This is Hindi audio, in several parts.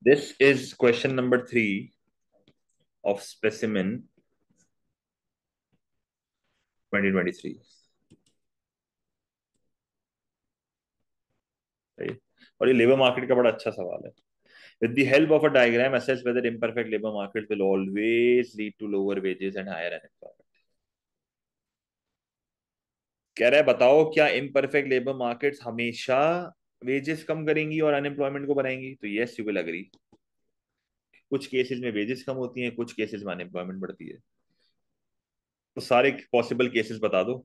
This is question number 3 of specimen 2023. सही। और ये लेबर मार्केट का बड़ा अच्छा सवाल है। With the help of a diagram, assess whether imperfect labor market will always lead to lower wages and higher unemployment. कह रहा है बताओ क्या इम्परफेक्ट लेबर मार्केट्स हमेशा वेजेस कम करेंगी और अनएम्प्लॉयमेंट को बढ़ाएंगी? तो यस, यू विल अग्री। कुछ केसेस में वेजेस कम होती हैं, कुछ केसेस में अनएम्प्लॉयमेंट बढ़ती है। तो सारे पॉसिबल केसेस बता दो।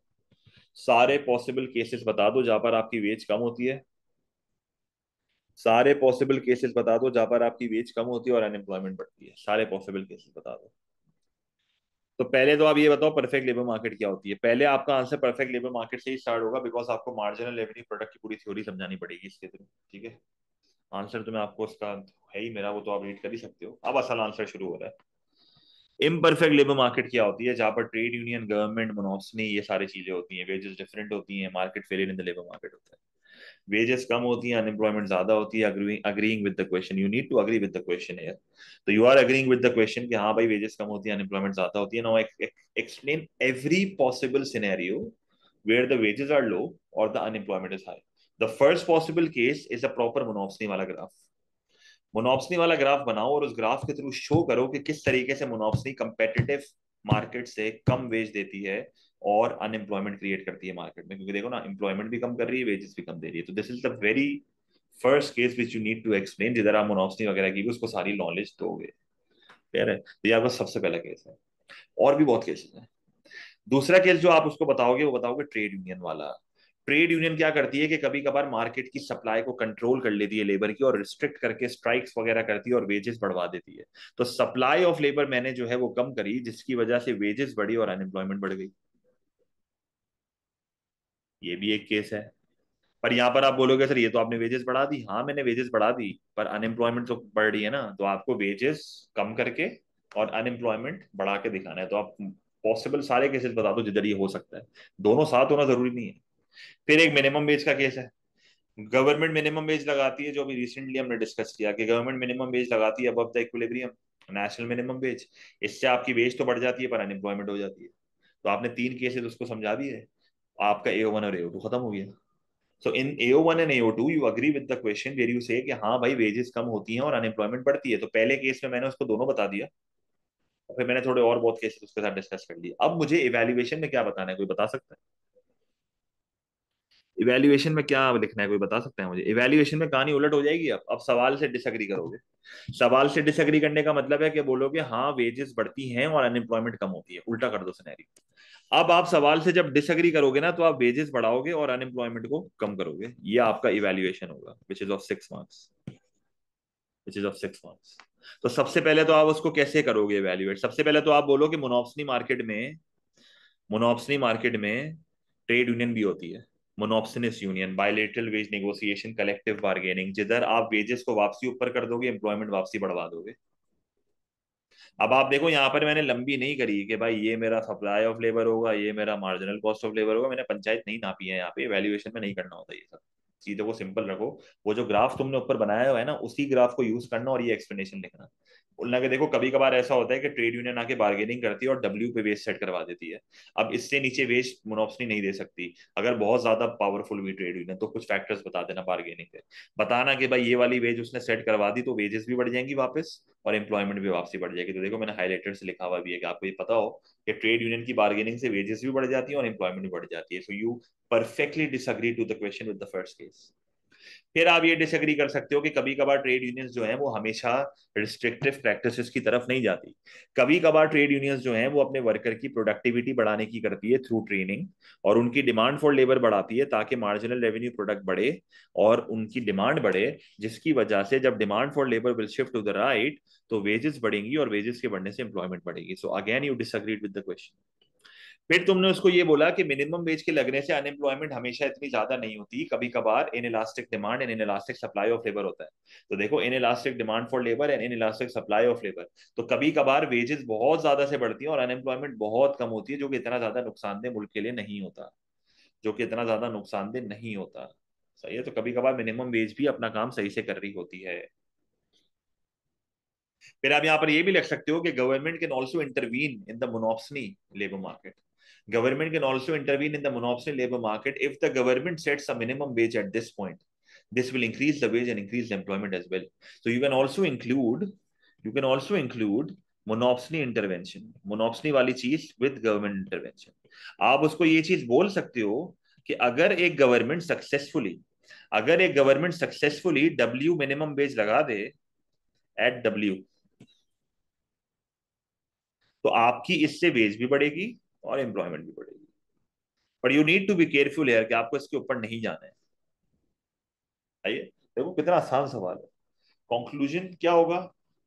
सारे पॉसिबल केसेस बता दो जहां पर आपकी वेज कम होती है। सारे पॉसिबल केसेस बता दो जहां पर आपकी वेज कम होती है और अनएम्प्लॉयमेंट बढ़ती है। सारे पॉसिबल केसेस बता दो। तो पहले तो आप ये बताओ परफेक्ट लेबर मार्केट क्या होती है। पहले आपका आंसर परफेक्ट लेबर मार्केट से ही स्टार्ट होगा, बिकॉज आपको मार्जिनल रेवेन्यू प्रोडक्ट की पूरी थ्योरी समझानी पड़ेगी इसके थ्रू। ठीक है। आंसर तो मैं आपको उसका है ही मेरा, वो तो आप रीड कर ही सकते हो। अब असल आंसर शुरू हो रहा है। इम्परफेक्ट लेबर मार्केट क्या होती है? जहां पर ट्रेड यूनियन, गवर्नमेंट, मोनोपोली, ये सारी चीजें होती हैं। वेजेस डिफरेंट होती हैं, market failure in the labour market होता है। वेजेस कम होती हैं, अनएम्प्लॉयमेंट ज्यादा होती है। Agreeing with the question, you need to agree with the question here. तो you are agreeing with the question कि हाँ भाई वेजेस कम होती है, अनएम्प्लॉयमेंट ज्यादा होती है। Now explain every possible scenario where the wages are low और the unemployment is high. The first possible case is a proper monopoly वाला ग्राफ। मोनोपोली वाला ग्राफ बनाओ और उस ग्राफ के थ्रू शो करो कि किस तरीके से मोनोपोली कंपेटिटिव मार्केट से कम वेज देती है और अनएम्प्लॉयमेंट क्रिएट करती है मार्केट में। क्योंकि देखो ना, एम्प्लॉयमेंट भी कम कर रही है, वेजेस भी कम दे रही है। तो this is the very first case which you need to explain. जिधर आप मोनोपोली वगैरह की भी उसको सारी नॉलेज दोगे। क्लियर है? तो ये आपका सबसे पहला केस है। और भी बहुत केसेस हैं। दूसरा केस जो आप उसको बताओगे, वो बताओगे ट्रेड यूनियन वाला। ट्रेड यूनियन क्या करती है कि कभी कभार मार्केट की सप्लाई को कंट्रोल कर लेती है लेबर की, और रिस्ट्रिक्ट करके स्ट्राइक्स वगैरह करती है और वेजेस बढ़वा देती है। तो सप्लाई ऑफ लेबर मैंने जो है वो कम करी, जिसकी वजह से वेजेस बढ़ी और अनएम्प्लॉयमेंट बढ़ गई। ये भी एक केस है। पर यहां पर आप बोलोगे सर ये तो आपने वेजेस बढ़ा दी। हाँ मैंने वेजेस बढ़ा दी, पर अनएम्प्लॉयमेंट तो बढ़ रही है ना। तो आपको वेजेस कम करके और अनएम्प्लॉयमेंट बढ़ा के दिखाना है। तो आप पॉसिबल सारे केसेस बता दो जिधर ये हो सकता है। दोनों साथ होना जरूरी नहीं है। फिर एक मिनिमम वेज का केस है। गवर्नमेंट मिनिमम वेज लगाती है, जो अभी रिसेंटली हमने डिस्कस किया कि गवर्नमेंट मिनिमम वेज लगाती है above the equilibrium national minimum wage. इससे आपकी वेज तो बढ़ जाती है पर अनएम्प्लॉयमेंट हो जाती है। तो आपने तीन केसेस उसको समझा दिए। आपका AO1 और AO2 खत्म हो गया। So in AO1 and AO2 you agree with the question where you say कि हाँ भाई वेजेस कम होती हैं और अनएम्प्लॉयमेंट बढ़ती है। तो पहले केस में मैंने उसको दोनों बता दिया, और फिर मैंने थोड़े और बहुत केसेस उसके साथ डिस्कस कर लिए। अब मुझे इवेल्युएशन में क्या बताना है, कोई बता सकता है? इवेल्युएशन में क्या लिखना है, कोई बता सकता है मुझे? इवेल्युएशन में कहानी उलट हो जाएगी। अब सवाल से डिसएग्री करोगे। सवाल से डिसएग्री करने का मतलब है कि बोलोगे हाँ वेजेस बढ़ती हैं और अनएम्प्लॉयमेंट कम होती है। उल्टा कर दो सिनेरियो। अब आप सवाल से जब डिसएग्री करोगे ना, तो आप वेजेस बढ़ाओगे और अनएम्प्लॉयमेंट को कम करोगे। ये आपका इवेल्युएशन होगा, which is of 6 marks. Which is of 6 marks. तो सबसे पहले तो आप उसको कैसे करोगे इवेल्युएट? सबसे पहले तो आप बोलोगे मोनोप्सनी मार्केट में ट्रेड यूनियन भी होती है। Monopsonist union, bilateral wage negotiation, collective bargaining. जिधर आप वेजेस को वापसी ऊपर कर दोगे, एम्प्लॉयमेंट वापसी बढ़वा दोगे। अब आप देखो यहाँ पर मैंने लंबी नहीं करी कि भाई ये मेरा सप्लाई ऑफ लेबर होगा, ये मेरा मार्जिनल कॉस्ट ऑफ लेबर होगा। मैंने पंचायत नहीं नापी है यहाँ पे। वैल्यूएशन में नहीं करना होता ये सब। चीजों को सिंपल रखो। वो जो ग्राफ तुमने ऊपर बनाया हुआ है ना, उसी ग्राफ को यूज करना और ये एक्सप्लेनेशन लिखना। बोलना कि देखो कभी कभार ऐसा होता है कि ट्रेड यूनियन आके बार्गेनिंग करती है और डब्ल्यू पे वेज सेट करवा देती है। अब इससे नीचे वेज मोनोपोली नहीं दे सकती। अगर बहुत ज्यादा पावरफुल हुई ट्रेड यूनियन, तो कुछ फैक्टर्स बता देना बार्गेनिंग के। बताना कि भाई ये वाली वेज उसने सेट करवा दी, तो वेजेस भी बढ़ जाएंगी वापस और एम्प्लॉयमेंट भी वापसी बढ़ जाएगी। तो देखो मैंने हाईलाइटर से लिखा हुआ भी है कि आपको ये पता हो कि ट्रेड यूनियन की बार्गेनिंग से वेजेस भी बढ़ जाती है और एम्प्लॉयमेंट भी बढ़ जाती है। So you perfectly disagree to the question with the first case. फिर आप ये डिसएग्री कर सकते हो कि कभी कभार ट्रेड यूनियंस जो हैं वो हमेशा रिस्ट्रिक्टिव प्रैक्टिसेस की तरफ नहीं जाती। कभी कभार ट्रेड यूनियंस जो हैं वो अपने वर्कर की प्रोडक्टिविटी बढ़ाने की करती है थ्रू ट्रेनिंग, और उनकी डिमांड फॉर लेबर बढ़ाती है ताकि मार्जिनल रेवेन्यू प्रोडक्ट बढ़े और उनकी डिमांड बढ़े। जिसकी वजह से जब demand for labour will shift to the right, तो वेजेस बढ़ेंगी और वेजेस के बढ़ने से एम्प्लॉयमेंट बढ़ेगी। So again you disagreed with the question. फिर तुमने उसको ये बोला कि मिनिमम वेज के लगने से अनएम्प्लॉयमेंट हमेशा इतनी ज्यादा नहीं होती, कभी कभार in elastic demand and in elastic supply of labour होता है। तो देखो, in elastic demand for labour and in elastic supply of labour. तो कभी कभार वेजेस बहुत ज्यादा से बढ़ती हैं और अनएम्प्लॉयमेंट बहुत कम होती है, जो कि इतना ज्यादा नुकसानदेह मुल्क के लिए नहीं होता। जो कि इतना ज्यादा नुकसानदेह नहीं होता। सही है। तो कभी कभार मिनिमम वेज भी अपना काम सही से कर रही होती है। फिर आप यहाँ पर ये भी लिख सकते हो कि government can also intervene in the monopsony labour market. Government can also intervene in the monopsony labor market if the government sets a minimum wage at this point. This will increase the wage and increase the employment as well. So you can also include monopsony intervention, monopsony वाली चीज with government intervention. आप उसको ये चीज बोल सकते हो कि अगर एक government successfully W minimum wage लगा दे एट डब्ल्यू, तो आपकी इससे वेज भी बढ़ेगी और एम्प्लॉयमेंट भी बढ़ेगी. But you need to be careful यार कि आपको इसके ऊपर नहीं जाना है. आइए, देखो कितना आसान सवाल है. कंक्लूजन क्या होगा?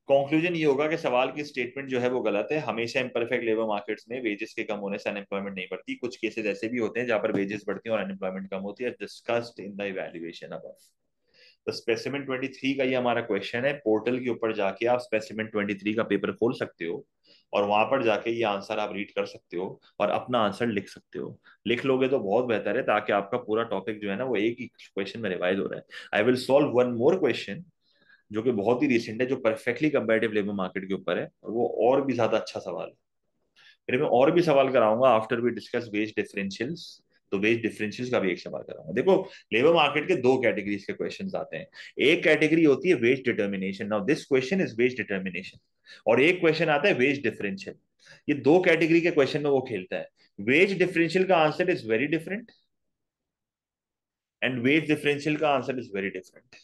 कंक्लूजन ये होगा कि सवाल की स्टेटमेंट जो है वो गलत है. हमेशा इम्परफेक्ट लेबर मार्केट्स में वेजेस के कम होने से अनएम्प्लॉयमेंट नहीं बढ़ती. कुछ केसेस ऐसे भी होते हैं जहां पर वेजेस बढ़ती हैं और अनएम्प्लॉयमेंट कम होती है, discussed in the evaluation above. तो स्पेसिमेन 23 का ये हमारा क्वेश्चन है. पोर्टल के ऊपर जाके आप स्पेसिमेन 23 का पेपर खोल सकते हो और वहां पर जाके ये आंसर आप रीड कर सकते हो और अपना आंसर लिख सकते हो. लिख लोगे तो बहुत बेहतर है, ताकि आपका पूरा टॉपिक जो है ना वो एक ही क्वेश्चन में रिवाइज हो रहा है. I will solve one more question जो कि बहुत ही रिसेंट है, जो परफेक्टली कंपैरेटिव लेबर मार्केट के ऊपर है, और वो और भी ज्यादा अच्छा सवाल है. फिर मैं और भी सवाल कराऊंगा after we discuss wage differentials. तो वेज डिफरेंशियल्स का भी एक सवाल कराऊंगा. देखो, लेबर मार्केट के दो कैटेगरीज के क्वेश्चंस आते हैं. एक कैटेगरी होती है wage determination. Now this question is wage determination. और एक क्वेश्चन आता है वेज डिफरेंशियल. ये दो कैटेगरी के क्वेश्चन में वो खेलता है. वेज डिफरेंशियल का answer is very different and wage differential का answer is very different.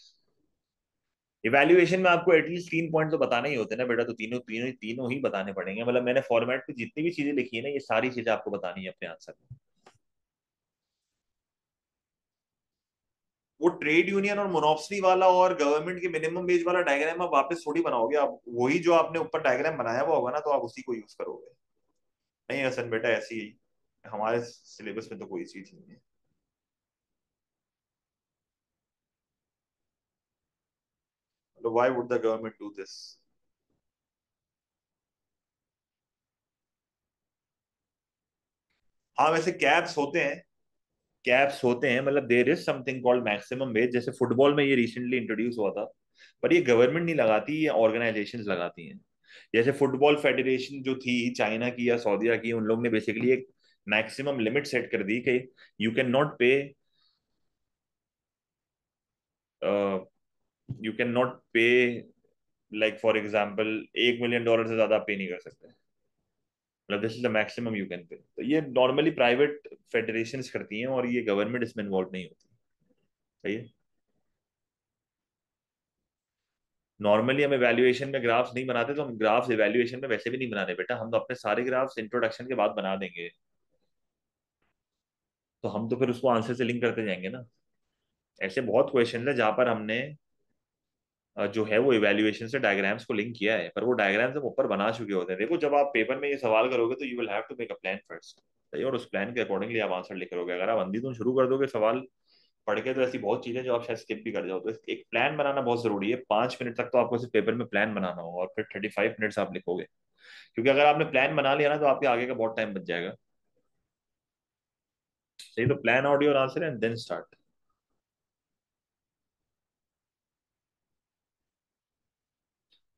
Evaluation में आपको एटलीस्ट 3 पॉइंट तो बताने ही होते हैं ना बेटा, तो तीनों तीनों तीनों ही बताने पड़ेंगे. मतलब मैंने फॉर्मेट पे जितनी भी चीजें लिखी है ना, ये सारी चीजें आपको बतानी है अपने आंसर में. वो ट्रेड यूनियन और मोनोप्सनी वाला और गवर्नमेंट के मिनिमम वेज वाला डायग्राम आप वापस थोड़ी बनाओगे. आप वही जो आपने ऊपर डायग्राम बनाया हुआ होगा ना, तो आप उसी को यूज करोगे. नहीं हसन बेटा, ऐसी ही हमारे सिलेबस में तो कोई चीज नहीं है. तो why would the government do this? हाँ, वैसे कैप्स होते हैं. कैप्स होते हैं, मतलब there is something called maximum wage. जैसे फुटबॉल में ये रिसेंटली इंट्रोड्यूस हुआ था, पर ये गवर्नमेंट नहीं लगाती, ये ऑर्गेनाइजेशंस लगाती हैं. जैसे फुटबॉल फेडरेशन जो थी चाइना की या सऊदीया की, उन लोग ने बेसिकली एक मैक्सिमम लिमिट सेट कर दी कि यू कैन नॉट पे, यू कैन नॉट पे, लाइक फॉर एग्जांपल $1 मिलियन से ज्यादा पे नहीं कर सकते. मतलब this is the maximum you can pay. तो ये नॉर्मली प्राइवेट फेडरेशंस करती हैं और ये गवर्नमेंट इसमें इन्वॉल्व नहीं होती. सही है. नॉर्मली हम इवैल्यूएशन में ग्राफ्स नहीं बनाते, तो हम ग्राफ्स इवैल्यूएशन में वैसे भी नहीं बनाते बेटा. हम तो अपने सारे ग्राफ्स इंट्रोडक्शन के बाद बना देंगे. तो हम तो फिर उसको आंसर से लिंक करते जाएंगे ना. ऐसे बहुत क्वेश्चन है जहां पर हमने जो है वो इवैल्यूएशन से डायग्राम्स को लिंक किया है, पर वो डायग्राम्स हम ऊपर बना चुके होते हैं. देखो, जब आप पेपर में ये सवाल करोगे तो you will have to make a plan first. सही. और उस प्लान के अकॉर्डिंगली आप आंसर लिख करोगे. अगर आप अंधी शुरू कर दोगे सवाल पढ़ के, तो ऐसी बहुत चीजें जो आप शायद स्किप भी कर जाओ. तो एक प्लान बनाना बहुत जरूरी है. 5 मिनट तक तो आपको सिर्फ पेपर में प्लान बनाना होगा और फिर 35 मिनट्स आप लिखोगे. क्योंकि अगर आपने प्लान बना लिया ना, तो आपके आगे का बहुत टाइम बच जाएगा. सही. तो plan out your answer and then start.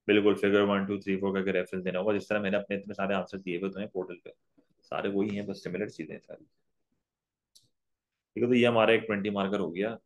बिल्कुल. फिगर 1 2 3 4 करके रेफरेंस देना होगा, जिस तरह मैंने अपने इतने सारे आंसर दिए हुए तुम्हें पोर्टल पे. सारे वही हैं, बस सिमिलर चीजें हैं सारी. ठीक है, तो ये हमारा एक 20 मार्कर हो गया.